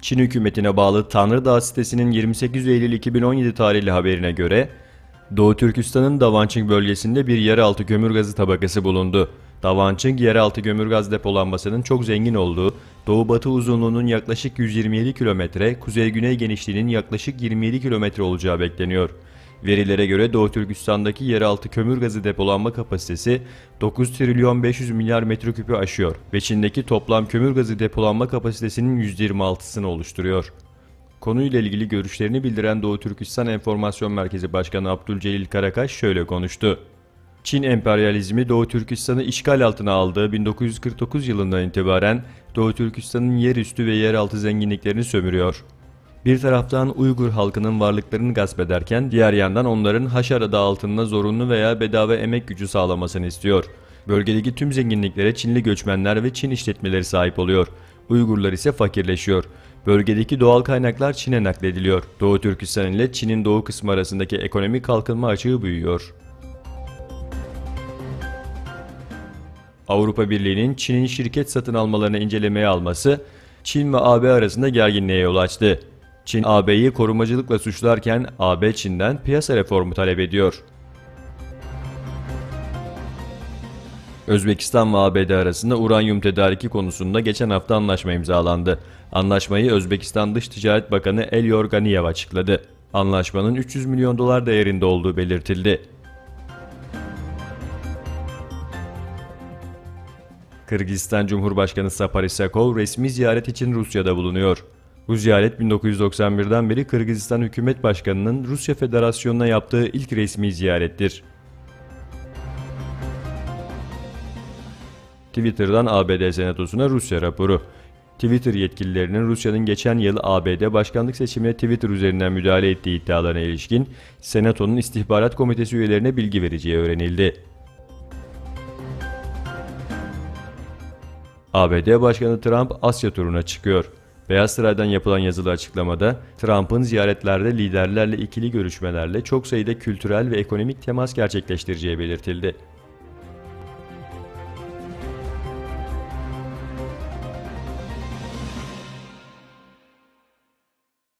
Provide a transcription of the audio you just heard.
Çin hükümetine bağlı Tanrıdağ sitesinin 28 Eylül 2017 tarihli haberine göre, Doğu Türkistan'ın Davançing bölgesinde bir yeraltı kömür gazı tabakası bulundu. Davançing, yeraltı kömür gaz depolanmasının çok zengin olduğu, doğu-batı uzunluğunun yaklaşık 127 kilometre, kuzey-güney genişliğinin yaklaşık 27 kilometre olacağı bekleniyor. Verilere göre Doğu Türkistan'daki yeraltı kömür gazı depolanma kapasitesi 9 trilyon 500 milyar metreküpü aşıyor ve Çin'deki toplam kömür gazı depolanma kapasitesinin %26'sını oluşturuyor. Konuyla ilgili görüşlerini bildiren Doğu Türkistan Enformasyon Merkezi Başkanı Abdülcelil Karakaş şöyle konuştu. Çin emperyalizmi Doğu Türkistan'ı işgal altına aldığı 1949 yılından itibaren Doğu Türkistan'ın yerüstü ve yeraltı zenginliklerini sömürüyor. Bir taraftan Uygur halkının varlıklarını gasp ederken diğer yandan onların Haşar adı altında zorunlu veya bedava emek gücü sağlamasını istiyor. Bölgedeki tüm zenginliklere Çinli göçmenler ve Çin işletmeleri sahip oluyor. Uygurlar ise fakirleşiyor. Bölgedeki doğal kaynaklar Çin'e naklediliyor. Doğu Türkistan ile Çin'in doğu kısmı arasındaki ekonomik kalkınma açığı büyüyor. Avrupa Birliği'nin Çin'in şirket satın almalarını incelemeye alması, Çin ve AB arasında gerginliğe yol açtı. Çin, AB'yi korumacılıkla suçlarken AB Çin'den piyasa reformu talep ediyor. Özbekistan ve ABD arasında uranyum tedariki konusunda geçen hafta anlaşma imzalandı. Anlaşmayı Özbekistan Dış Ticaret Bakanı Elyor Ganiyev açıkladı. Anlaşmanın 300 milyon dolar değerinde olduğu belirtildi. Kırgızistan Cumhurbaşkanı Sapar Isakov resmi ziyaret için Rusya'da bulunuyor. Bu ziyaret 1991'den beri Kırgızistan Hükümet Başkanı'nın Rusya Federasyonu'na yaptığı ilk resmi ziyarettir. Twitter'dan ABD Senatosu'na Rusya raporu. Twitter yetkililerinin Rusya'nın geçen yıl ABD başkanlık seçimine Twitter üzerinden müdahale ettiği iddialarına ilişkin Senato'nun İstihbarat Komitesi üyelerine bilgi vereceği öğrenildi. ABD Başkanı Trump Asya turuna çıkıyor. Beyaz Saray'dan yapılan yazılı açıklamada, Trump'ın ziyaretlerde liderlerle ikili görüşmelerle çok sayıda kültürel ve ekonomik temas gerçekleştireceği belirtildi.